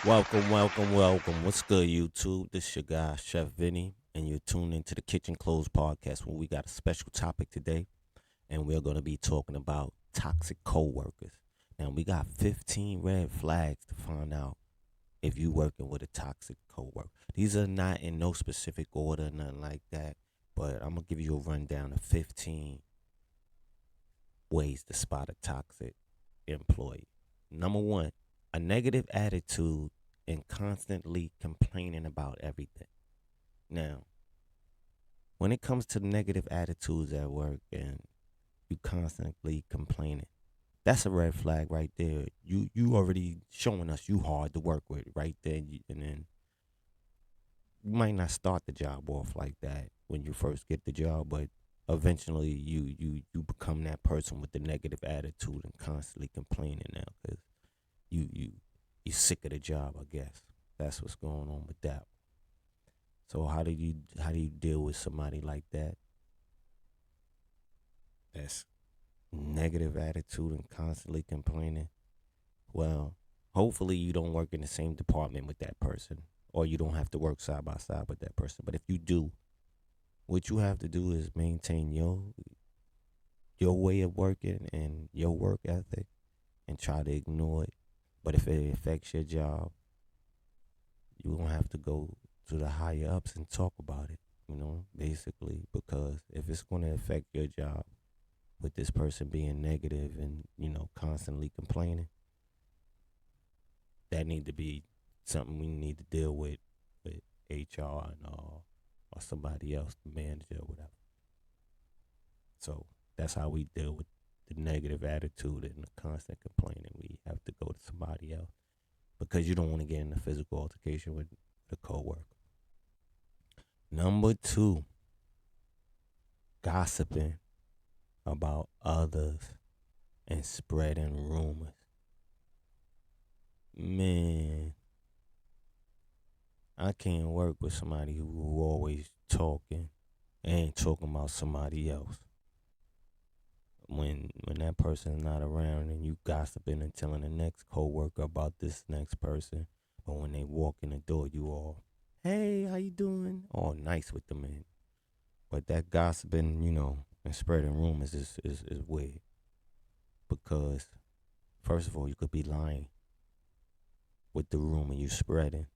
Welcome. What's good, YouTube? This your guy, Chef Vinny, and you're tuned into the Kitchen Close podcast where we got a special topic today, and we're going to be talking about toxic coworkers. Now, we got 15 red flags to find out if you working with a toxic coworker. These are not in no specific order, nothing like that, but I'm going to give you a rundown of 15 ways to spot a toxic employee. Number one, a negative attitude and constantly complaining about everything. Now, when it comes to negative attitudes at work and you constantly complaining, that's a red flag right there. You already showing us you hard to work with right there, and then you might not start the job off like that when you first get the job, but eventually you become that person with the negative attitude and constantly complaining now because you you're sick of the job. I guess that's what's going on with that. So how do you deal with somebody like that? That's negative attitude and constantly complaining. Well, hopefully you don't work in the same department with that person, or you don't have to work side by side with that person. But if you do, what you have to do is maintain your way of working and your work ethic, and try to ignore it. But if it affects your job, you don't have to go to the higher ups and talk about it. Basically, because if it's going to affect your job with this person being negative and constantly complaining, that need to be something we need to deal with HR or somebody else, the manager or whatever. So that's how we deal with the negative attitude and the constant complaining. We have to go to somebody else because you don't want to get in a physical altercation with the coworker. Number two, gossiping about others and spreading rumors. Man, I can't work with somebody who always talking and talking about somebody else. When that person's not around and you gossiping and telling the next coworker about this next person, or when they walk in the door, you all, hey, how you doing? All nice with them, man. But that gossiping, and spreading rumors is weird because first of all, you could be lying with the rumor you spreading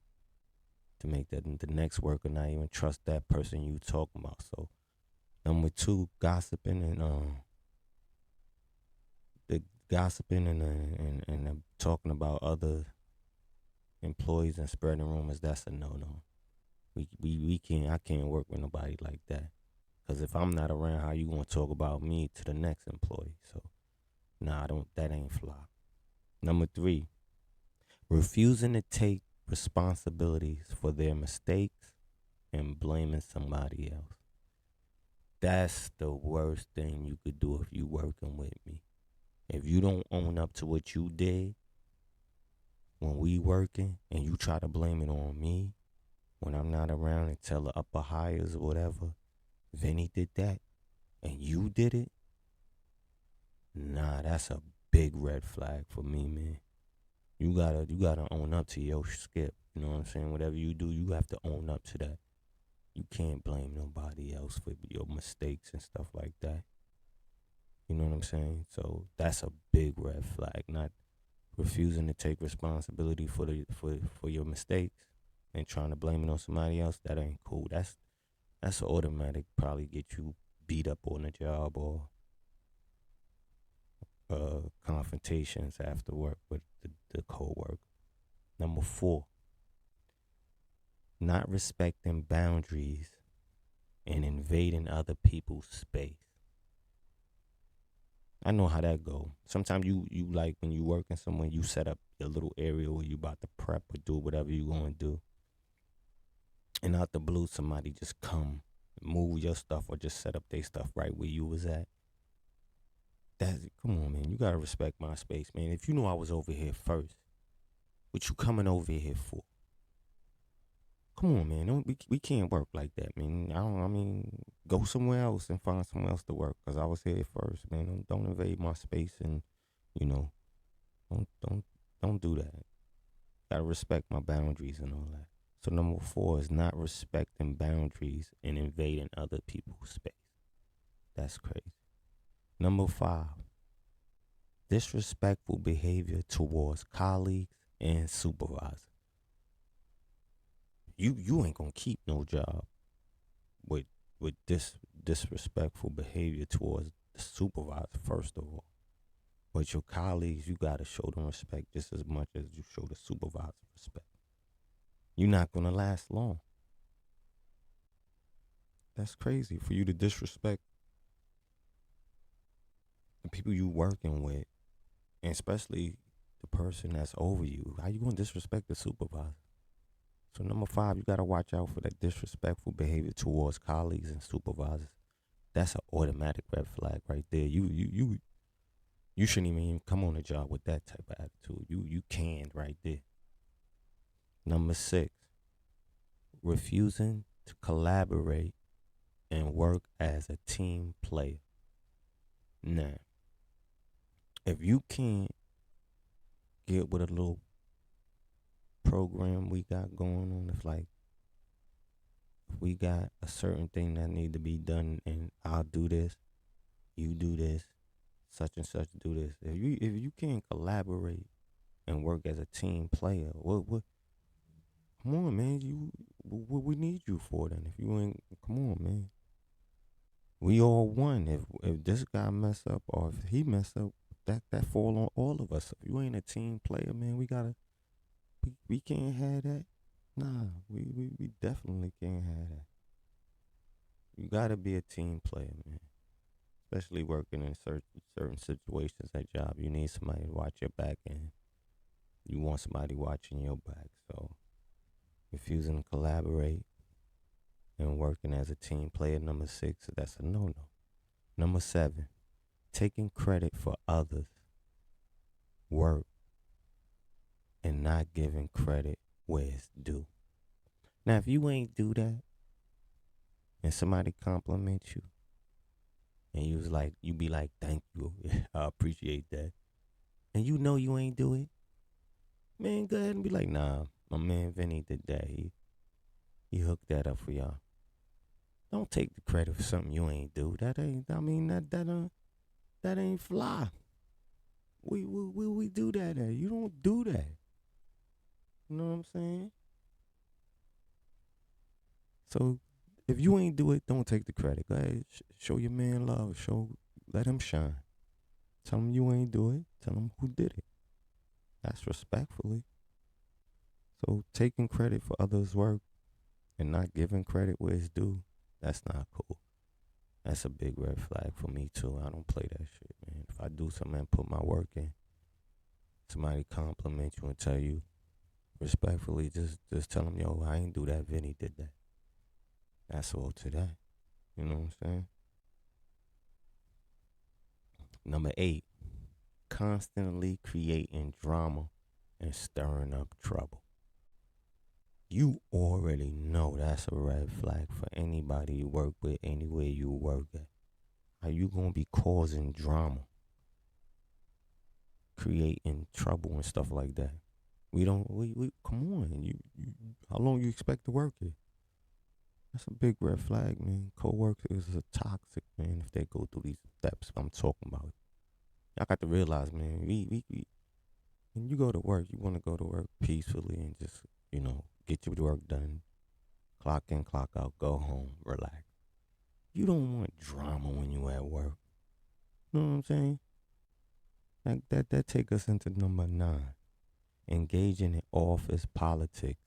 to make that the next worker not even trust that person you talking about. So number two, gossiping and the gossiping and talking about other employees and spreading rumors. That's a no. We can't. I can't work with nobody like that. Cause if I'm not around, how you gonna talk about me to the next employee? So nah, I don't. That ain't fly. Number three, refusing to take responsibilities for their mistakes and blaming somebody else. That's the worst thing you could do if you working with me. If you don't own up to what you did when we working and you try to blame it on me when I'm not around and tell the upper hires or whatever, Vinny did that and you did it, nah, that's a big red flag for me, man. You gotta own up to your skip. You know what I'm saying? Whatever you do, you have to own up to that. You can't blame nobody else for your mistakes and stuff like that. You know what I'm saying? So that's a big red flag. Not refusing to take responsibility for your mistakes and trying to blame it on somebody else. That ain't cool. That's automatic. Probably get you beat up on the job or confrontations after work with the co-worker. Number four, not respecting boundaries and invading other people's space. I know how that go. Sometimes you like when you working somewhere, you set up a little area where you about to prep or do whatever you gonna do, and out the blue somebody just come move your stuff or just set up their stuff right where you was at. That's come on, man. You gotta respect my space, man. If you know I was over here first, what you coming over here for? Come on, man. We can't work like that, man. I mean, go somewhere else and find somewhere else to work. Cause I was here first, man. Don't invade my space and you know, don't don't do that. Gotta respect my boundaries and all that. So number 4 is not respecting boundaries and invading other people's space. That's crazy. Number 5, disrespectful behavior towards colleagues and supervisors. You ain't gonna keep no job with this disrespectful behavior towards the supervisor, first of all. But your colleagues, you gotta show them respect just as much as you show the supervisor respect. You're not gonna last long. That's crazy for you to disrespect the people you working with, and especially the person that's over you. How you gonna disrespect the supervisor? So number 5, you gotta watch out for that disrespectful behavior towards colleagues and supervisors. That's an automatic red flag right there. You shouldn't even come on a job with that type of attitude. You canned right there. Number 6, refusing to collaborate and work as a team player. Now, if you can't get with a little program we got going on, if we got a certain thing that need to be done and I'll do this, you do this, such and such do this. If you can't collaborate and work as a team player, what come on, man, what we need you for then? If you ain't, come on, man. We all one. If this guy mess up or if he mess up, that fall on all of us. If you ain't a team player, man, we can't have that. Nah, we definitely can't have that. You gotta be a team player, man. Especially working in certain situations at job. You need somebody to watch your back and you want somebody watching your back. So refusing to collaborate and working as a team player, number 6, that's a no-no. Number 7, taking credit for others' work and not giving credit where it's due. Now, if you ain't do that and somebody compliments you and you be like, thank you, I appreciate that, and you know you ain't do it, man, go ahead and be like, nah, my man Vinny did that. He hooked that up for y'all. Don't take the credit for something you ain't do. That ain't fly. We do that at. You don't do that. You know what I'm saying? So if you ain't do it, don't take the credit. Go ahead, show your man love. Let him shine. Tell him you ain't do it. Tell him who did it. That's respectfully. So taking credit for others' work and not giving credit where it's due, that's not cool. That's a big red flag for me too. I don't play that shit, man. If I do something and put my work in, somebody compliment you and tell you respectfully, just tell them, yo, I ain't do that. Vinny did that. That's all to that. You know what I'm saying? Number 8, constantly creating drama and stirring up trouble. You already know that's a red flag for anybody you work with, anywhere you work at. How you gonna be causing drama, creating trouble and stuff like that? We come on. You how long you expect to work here? That's a big red flag, man. Coworkers are toxic, man, if they go through these steps I'm talking about. I got to realize, man, we when you go to work, you want to go to work peacefully and just, get your work done, clock in, clock out, go home, relax. You don't want drama when you at work. You know what I'm saying? Like that take us into number 9. Engaging in office politics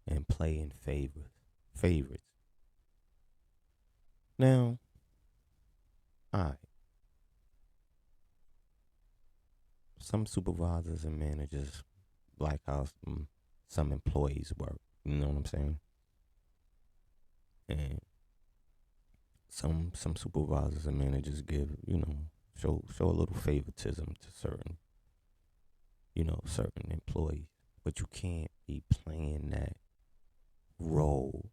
and playing favorites. Now, alright. Some supervisors and managers like how some employees work. You know what I'm saying? And some supervisors and managers show a little favoritism to certain employees. But you can't be playing that role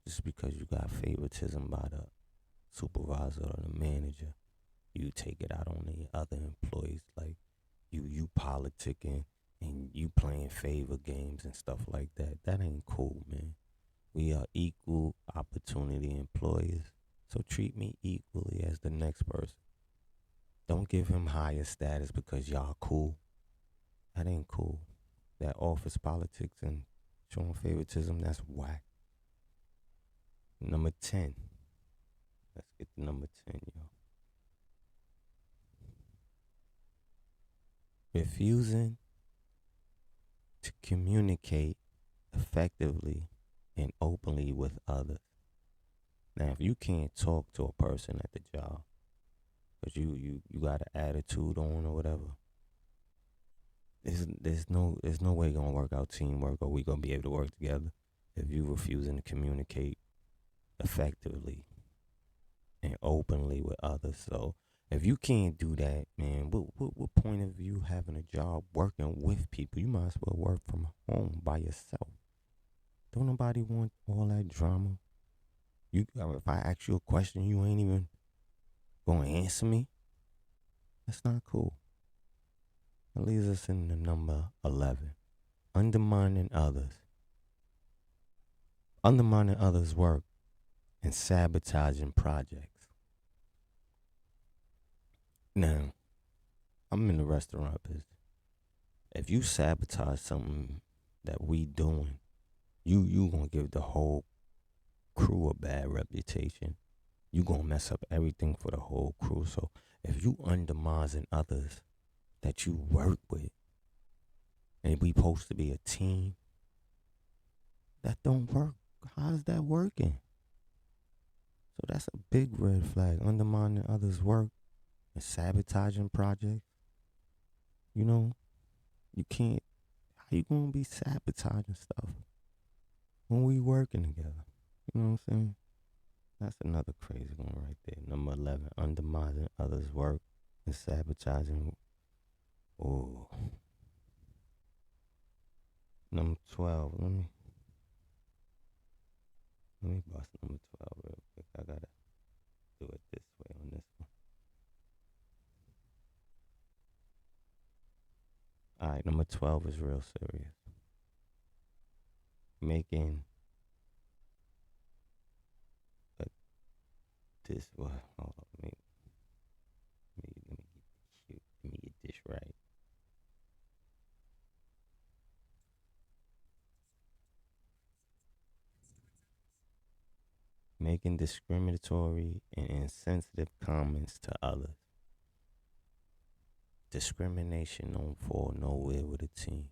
just because you got favoritism by the supervisor or the manager. You take it out on the other employees, like you politicking and you playing favor games and stuff like that. That ain't cool, man. We are equal opportunity employers, so treat me equally as the next person. Don't give him higher status because y'all cool. That ain't cool. That office politics and showing favoritism, that's whack. Number 10. Let's get to number 10, yo. Refusing to communicate effectively and openly with others. Now, if you can't talk to a person at the job because you got an attitude on or whatever, there's no way gonna work out teamwork or we gonna be able to work together if you refusing to communicate effectively and openly with others. So if you can't do that, man, what point of you having a job working with people? You might as well work from home by yourself. Don't nobody want all that drama. If I ask you a question, you ain't even gonna answer me. That's not cool. That leaves us in the number 11. Undermining others. Undermining others' work and sabotaging projects. Now, I'm in the restaurant business. If you sabotage something that we doing, you gonna give the whole crew a bad reputation. You gonna mess up everything for the whole crew. So if you undermining others that you work with, and we supposed to be a team, that don't work. How's that working? So that's a big red flag. Undermining others' work and sabotaging projects. You know, you can't. How you gonna be sabotaging stuff when we working together? You know what I'm saying? That's another crazy one right there. Number 11, undermining others' work and sabotaging. Oh. Number 12. Let me bust number 12 real quick. I gotta do it this way on this one. Alright, number 12 is real serious. Making this what? Hold on, let me get this right. Making discriminatory and insensitive comments to others. Discrimination don't fall nowhere with a team.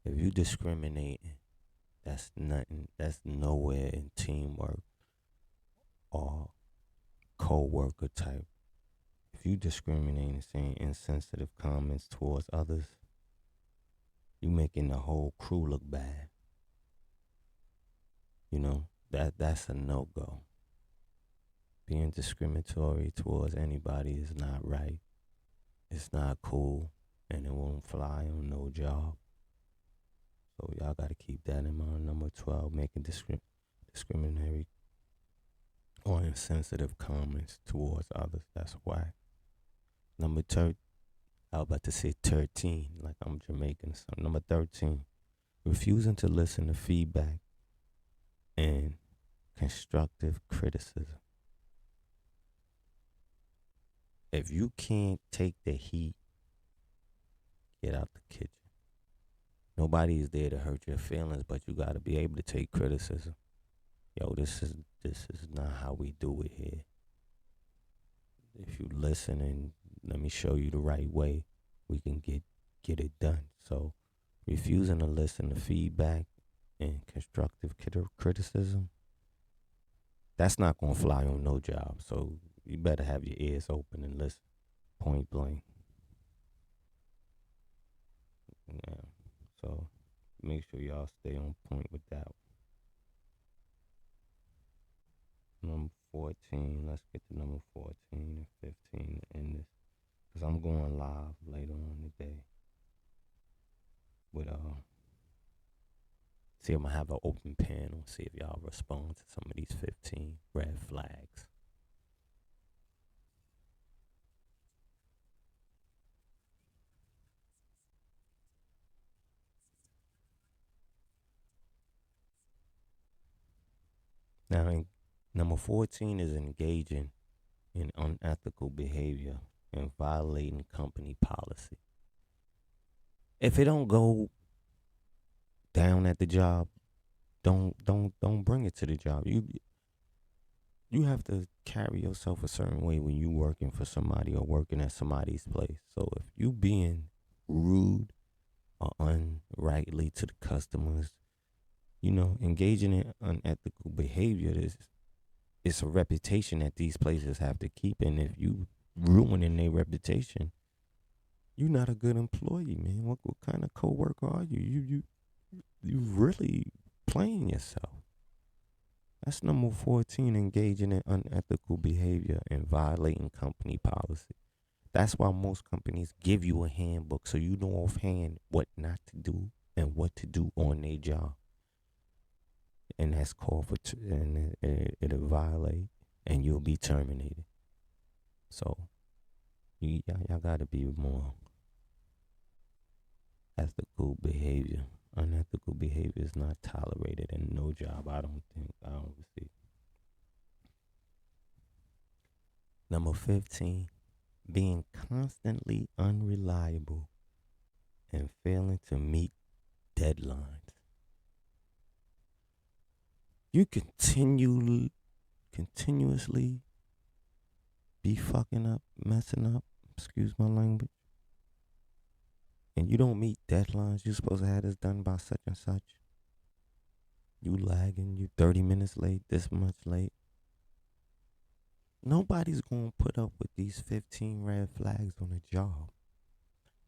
If you discriminating, that's nothing. That's nowhere in teamwork or co-worker type. If you discriminating and saying insensitive comments towards others, you making the whole crew look bad. You know, that's a no-go. Being discriminatory towards anybody is not right. It's not cool, and it won't fly on no job. So y'all got to keep that in mind. Number 12, making discriminatory or insensitive comments towards others. That's why. Number 13, I was about to say 13, like I'm Jamaican. So number 13, refusing to listen to feedback and constructive criticism. If you can't take the heat, get out the kitchen. Nobody is there to hurt your feelings, but you got to be able to take criticism. Yo, this is not how we do it here. If you listen and let me show you the right way, we can get it done. So, refusing to listen to feedback and constructive criticism, that's not gonna fly on no job. So you better have your ears open and listen. Point blank. Yeah. So make sure y'all stay on point with that. Number 14. Let's get to number 14 and 15 to end this. Because I'm going live later on today. With see, I'm gonna have an open panel, see if y'all respond to some of these 15 red flags. Now, number 14 is engaging in unethical behavior and violating company policy. If it don't go down at the job, don't bring it to the job. You have to carry yourself a certain way when you working for somebody or working at somebody's place. So if you being rude or unrightly to the customers, engaging in unethical behavior is it's a reputation that these places have to keep. And if you ruining their reputation, you're not a good employee, man. What kind of coworker are you? You really playing yourself. That's number 14, engaging in unethical behavior and violating company policy. That's why most companies give you a handbook so you know offhand what not to do and what to do on their job. And that's called for, and it'll violate and you'll be terminated. So, y'all gotta be more ethical behavior. Unethical behavior is not tolerated in no job. I don't see. Number 15, being constantly unreliable and failing to meet deadlines. You continuously be fucking up, messing up, excuse my language, and you don't meet deadlines. You're supposed to have this done by such and such. You lagging, you 30 minutes late, this much late. Nobody's going to put up with these 15 red flags on a job.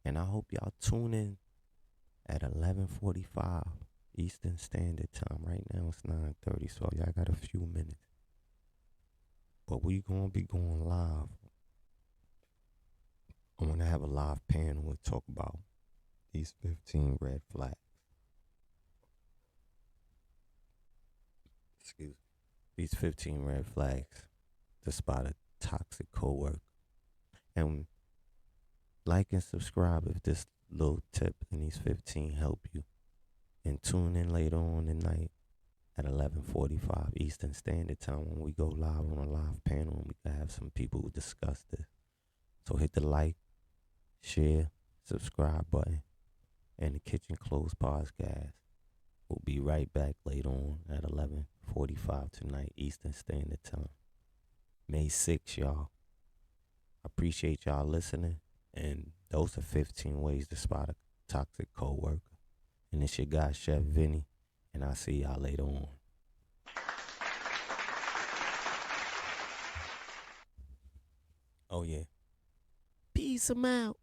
And I hope y'all tune in at 11:45 Eastern Standard Time. Right now it's 9:30, so y'all got a few minutes. But we going to be going live. I'm going to have a live panel and talk about these 15 red flags. Excuse me. These 15 red flags to spot a toxic coworker. And like and subscribe if this little tip and these 15 help you. And tune in later on tonight at 11:45 Eastern Standard Time when we go live on a live panel and we can have some people who discuss this. So hit the like, share, subscribe button, and the Kitchen Closed Podcast. We'll be right back later on at 11:45 tonight Eastern Standard Time. May 6th, y'all. I appreciate y'all listening. And those are 15 ways to spot a toxic coworker. And it's your guy, Chef Vinny. And I'll see y'all later on. Oh, yeah. Peace 'em out.